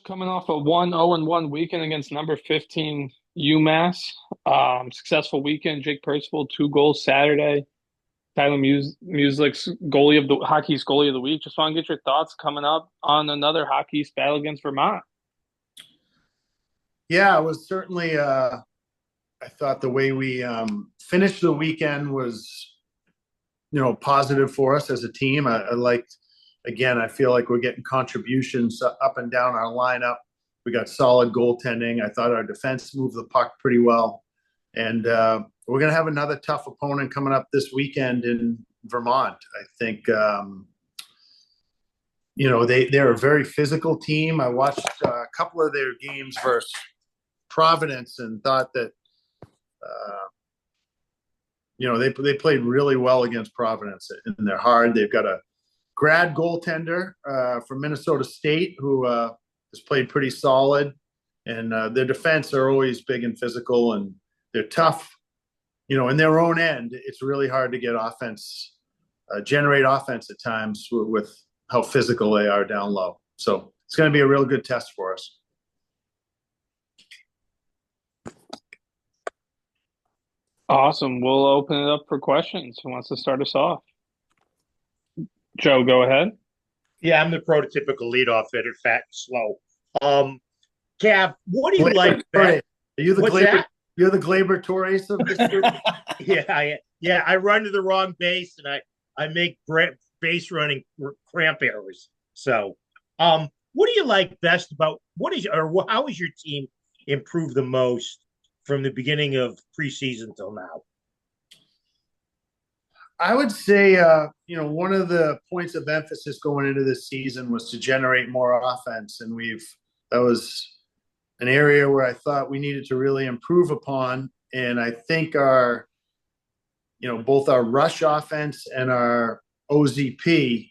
Coming off a 1-0-1 weekend against number 15 UMass. Successful weekend. Jake Percival, 2 goals Saturday. Tyler Muslik's hockey's goalie of the week. Just want to get your thoughts coming up on another Hockey East battle against Vermont. Yeah, it was certainly. I thought the way we finished the weekend was, positive for us as a team. I liked. Again, I feel like we're getting contributions up and down our lineup. We got solid goaltending. I thought our defense moved the puck pretty well, and we're going to have another tough opponent coming up this weekend in Vermont. I think. They're a very physical team. I watched a couple of their games versus Providence and thought that they played really well against Providence, and they're hard. They've got a grad goaltender from Minnesota State who has played pretty solid, and their defense are always big and physical, and they're tough. In their own end, it's really hard to get offense, generate offense at times with how physical they are down low. So it's going to be a real good test for us. Awesome. We'll open it up for questions. Who wants to start us off? Joe, go ahead. Yeah, I'm the prototypical leadoff hitter, fat and slow. Cav, what do you like best? Are you the Glaber? You're the Glaber Torres of this group? Yeah. I run to the wrong base and I make base running cramp errors. So, what do you like best about how has your team improved the most from the beginning of preseason till now? I would say, one of the points of emphasis going into this season was to generate more offense, and that was an area where I thought we needed to really improve upon. And I think both our rush offense and our OZP,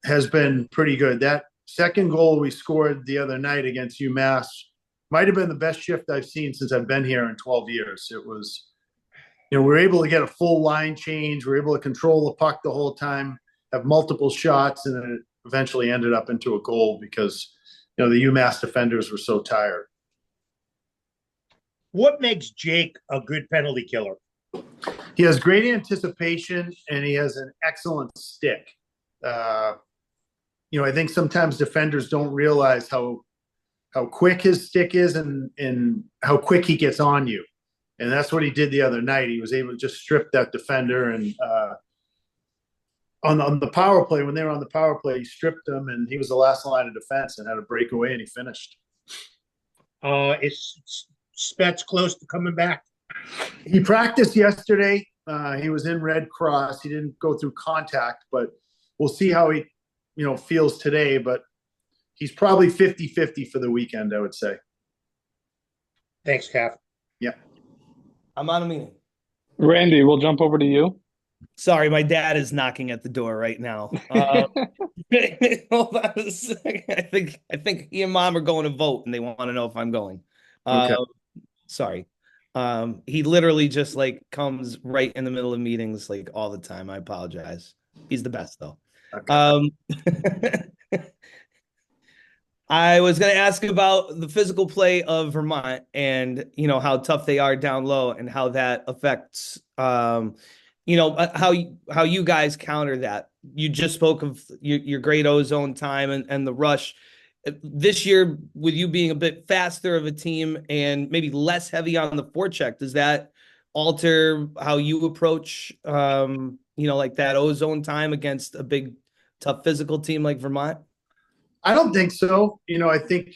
has been pretty good. That second goal we scored the other night against UMass might have been the best shift I've seen since I've been here in 12 years. It was. We were able to get a full line change. We were able to control the puck the whole time, have multiple shots, and then it eventually ended up into a goal because, the UMass defenders were so tired. What makes Jake a good penalty killer? He has great anticipation, and he has an excellent stick. I think sometimes defenders don't realize how quick his stick is and how quick he gets on you. And that's what he did the other night. He was able to just strip that defender. And on the power play, when they were on the power play, he stripped them, and he was the last line of defense and had a breakaway, and he finished. Is Spets close to coming back? He practiced yesterday. He was in Red Cross. He didn't go through contact, but we'll see how he, feels today. But he's probably 50-50 for the weekend, I would say. Thanks, Cav. Yeah. I'm on a meeting. Randy, we'll jump over to you. Sorry, my dad is knocking at the door right now. Hold on a second. I think he and mom are going to vote, and they want to know if I'm going. Okay. Sorry. He literally just comes right in the middle of meetings all the time. I apologize. He's the best though. Okay. I was going to ask about the physical play of Vermont and, how tough they are down low and how that affects, how you guys counter that. You just spoke of your great ozone time and the rush. This year, with you being a bit faster of a team and maybe less heavy on the forecheck, does that alter how you approach, that ozone time against a big, tough physical team like Vermont? I don't think so. I think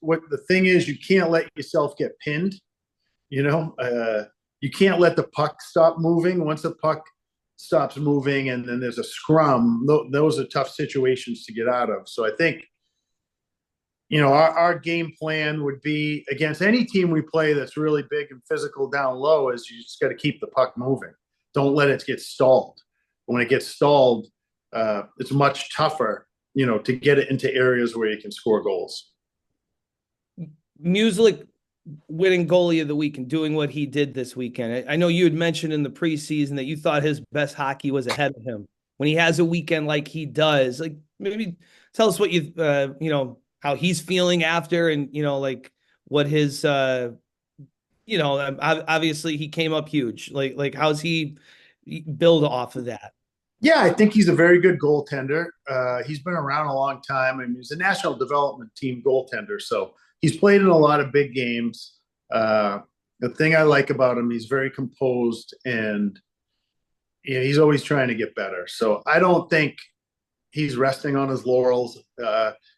what the thing is, you can't let yourself get pinned. You can't let the puck stop moving. Once the puck stops moving and then there's a scrum, those are tough situations to get out of. So I think, our game plan would be against any team we play that's really big and physical down low is you just got to keep the puck moving. Don't let it get stalled. When it gets stalled, it's much tougher to get it into areas where you can score goals. Muslik winning goalie of the week and doing what he did this weekend. I know you had mentioned in the preseason that you thought his best hockey was ahead of him. When he has a weekend like he does, maybe tell us what you how he's feeling after, and like what his obviously he came up huge. Like how's he build off of that? Yeah, I think he's a very good goaltender. He's been around a long time, and he's a national development team goaltender. So he's played in a lot of big games. The thing I like about him, he's very composed, and he's always trying to get better. So I don't think he's resting on his laurels.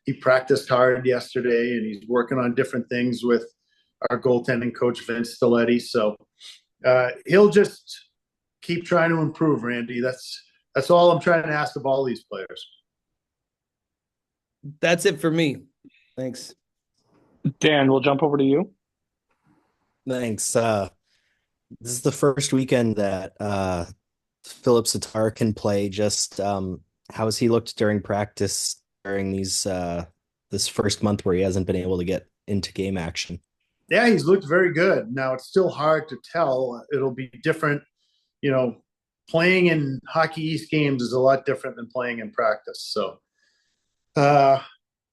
He practiced hard yesterday, and he's working on different things with our goaltending coach, Vince Stiletti. So he'll just keep trying to improve, Randy. That's all I'm trying to ask of all these players. That's it for me. Thanks. Dan, we'll jump over to you. Thanks. This is the first weekend that Philip Sitar can play. Just how has he looked during practice during this first month where he hasn't been able to get into game action? Yeah, he's looked very good. Now it's still hard to tell. It'll be different. Playing in Hockey East games is a lot different than playing in practice. So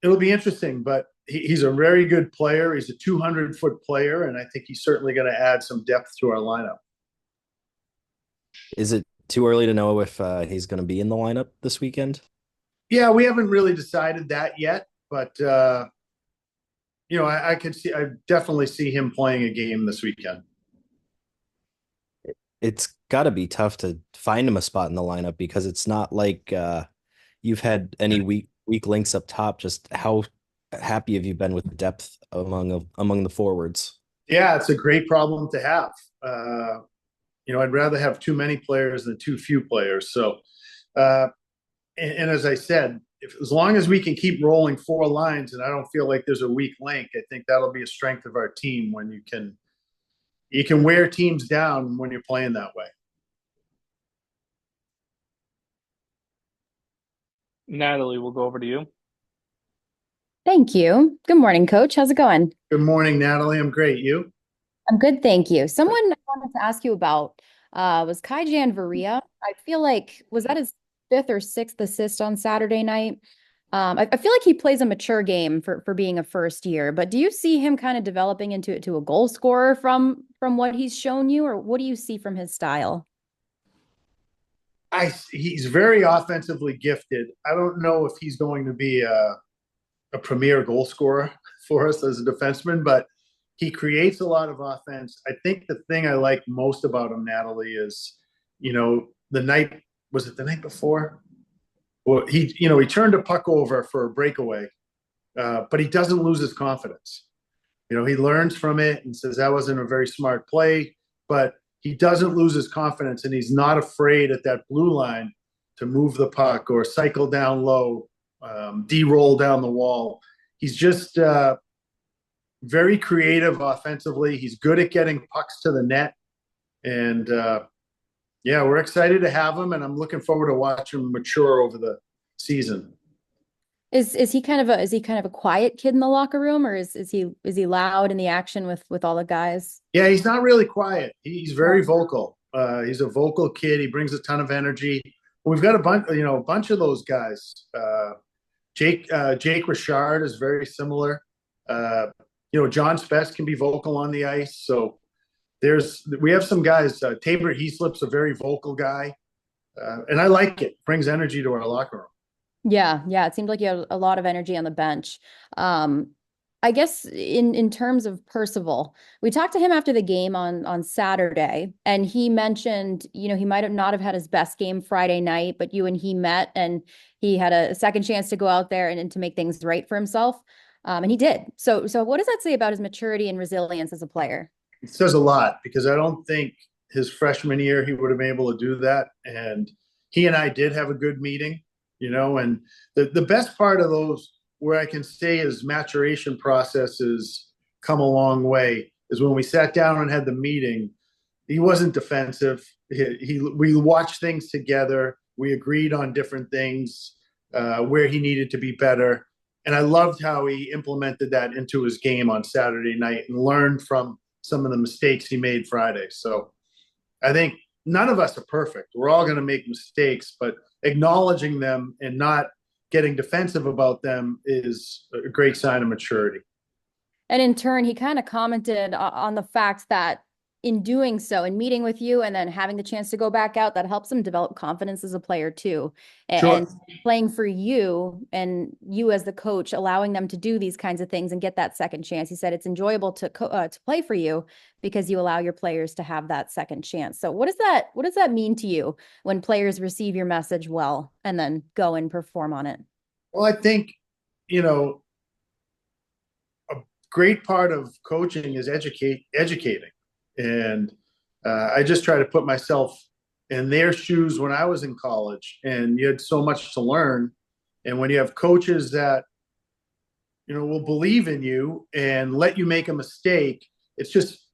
it'll be interesting, but he's a very good player. He's a 200-foot player, and I think he's certainly going to add some depth to our lineup. Is it too early to know if he's going to be in the lineup this weekend? Yeah, we haven't really decided that yet, but I definitely see him playing a game this weekend. It's got to be tough to find him a spot in the lineup because it's not like you've had any weak links up top. Just how happy have you been with the depth among the forwards? Yeah, it's a great problem to have. I'd rather have too many players than too few players. So, and as I said, as long as we can keep rolling 4 lines and I don't feel like there's a weak link, I think that'll be a strength of our team when you can wear teams down when you're playing that way. Natalie, we'll go over to you. Thank you. Good morning, Coach. How's it going? Good morning, Natalie. I'm great. You? I'm good, thank you. Someone I wanted to ask you about was Kai-Jan Varia. I feel like, was that his 5th or 6th assist on Saturday night? I feel like he plays a mature game for being a first year, but do you see him kind of developing into a goal scorer from what he's shown you, or what do you see from his style? He's very offensively gifted. I don't know if he's going to be a premier goal scorer for us as a defenseman, but he creates a lot of offense. I think the thing I like most about him, Natalie, is, was it the night before? Well, he turned a puck over for a breakaway, but he doesn't lose his confidence. He learns from it and says that wasn't a very smart play, but he doesn't lose his confidence, and he's not afraid at that blue line to move the puck or cycle down low, de-roll down the wall. He's just very creative offensively. He's good at getting pucks to the net, and we're excited to have him, and I'm looking forward to watching him mature over the season. Is he kind of a quiet kid in the locker room, or is he loud in the action with all the guys? Yeah, he's not really quiet. He's very vocal. He's a vocal kid. He brings a ton of energy. We've got a bunch of those guys. Jake Richard is very similar. John Spess can be vocal on the ice. So we have some guys. Tabor Heaslip's a very vocal guy, and I like it. Brings energy to our locker room. Yeah. It seemed like you had a lot of energy on the bench. I guess in terms of Percival, we talked to him after the game on Saturday, and he mentioned, he might not have had his best game Friday night, but you and he met, and he had a second chance to go out there and to make things right for himself. And he did. So what does that say about his maturity and resilience as a player? It says a lot, because I don't think his freshman year he would have been able to do that. And he and I did have a good meeting, and the best part of those where I can say his maturation process has come a long way is when we sat down and had the meeting. He wasn't defensive. We watched things together. We agreed on different things, where he needed to be better. And I loved how he implemented that into his game on Saturday night and learned from some of the mistakes he made Friday. So I think none of us are perfect. We're all going to make mistakes, but acknowledging them and not getting defensive about them is a great sign of maturity. And in turn, he kind of commented on the fact that in doing so, in meeting with you and then having the chance to go back out, that helps him develop confidence as a player too. And Sure. playing for you and you as the coach, allowing them to do these kinds of things and get that second chance. He said it's enjoyable to play for you because you allow your players to have that second chance. So what does that mean to you when players receive your message well and then go and perform on it? Well, I think, you know, a great part of coaching is educating. And I just try to put myself in their shoes when I was in college, and you had so much to learn. And when you have coaches that, you know, will believe in you and let you make a mistake, it's just,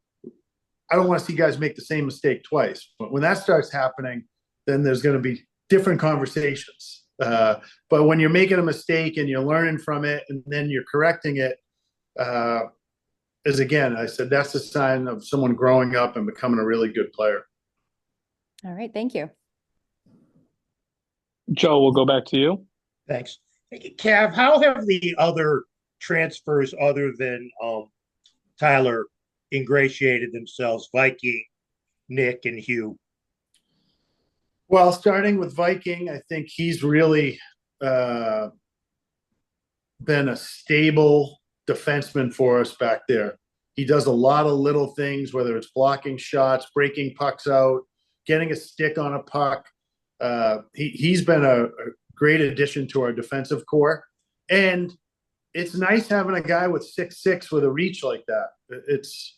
I don't want to see guys make the same mistake twice. But when that starts happening, then there's going to be different conversations. But when you're making a mistake and you're learning from it and then you're correcting it, is again, I said, that's a sign of someone growing up and becoming a really good player. All right. Thank you. Joe, we'll go back to you. Thanks. Cav, how have the other transfers other than Tyler ingratiated themselves? Viking, Nick, and Hugh. Well, starting with Viking, I think he's really been a stable defenseman for us back there. He does a lot of little things, whether it's blocking shots, breaking pucks out, getting a stick on a puck. He's been a great addition to our defensive core. And it's nice having a guy with 6'6" with a reach like that. It's,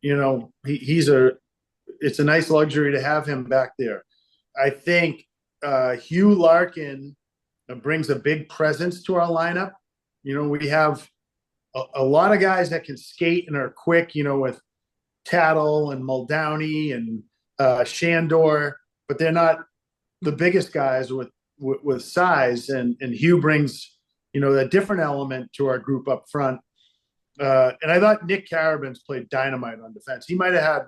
you know, it's a nice luxury to have him back there. I think Hugh Larkin brings a big presence to our lineup. You know, we have a lot of guys that can skate and are quick, you know, with Tattle and Muldowney and Shandor, but they're not the biggest guys with size. And Hugh brings, you know, a different element to our group up front. And I thought Nick Carabin's played dynamite on defense. He might have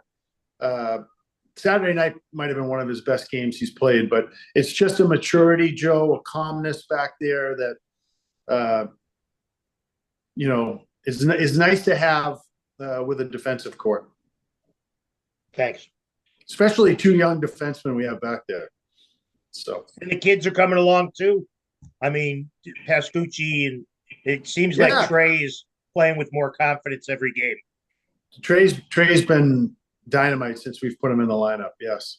had Saturday night might have been one of his best games he's played, but it's just a maturity, Joe, a calmness back there that, you know, is nice to have with a defensive core. Thanks. Especially two young defensemen we have back there. So, and the kids are coming along too. I mean, Pascucci, and it seems like Trey is playing with more confidence every game. Trey's been dynamite since we've put him in the lineup. Yes.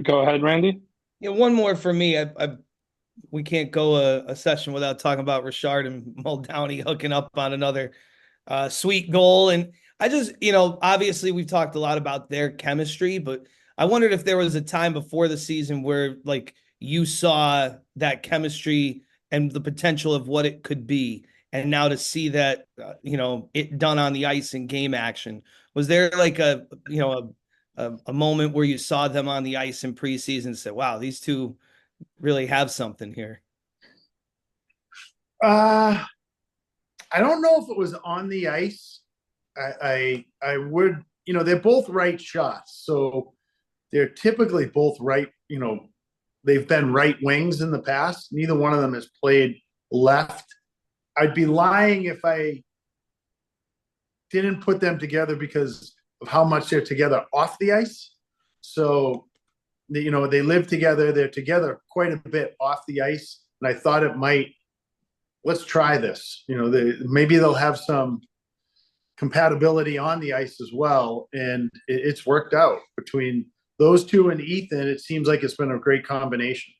Go ahead, Randy. Yeah, one more for me. We can't go a session without talking about Richard and Muldowney hooking up on another sweet goal. And I just, you know, obviously we've talked a lot about their chemistry, but I wondered if there was a time before the season where like you saw that chemistry and the potential of what it could be. And now to see that, you know, it done on the ice in game action, was there like a moment where you saw them on the ice in preseason and said, wow, these two really have something here? I don't know if it was on the ice. I would, you know, they're both right shots. So they're typically both right, you know, they've been right wings in the past. Neither one of them has played left. I'd be lying if I didn't put them together because of how much they're together off the ice. So, you know, they live together. They're together quite a bit off the ice. And I thought let's try this. You know, maybe they'll have some compatibility on the ice as well. And it's worked out between those two and Ethan. It seems like it's been a great combination.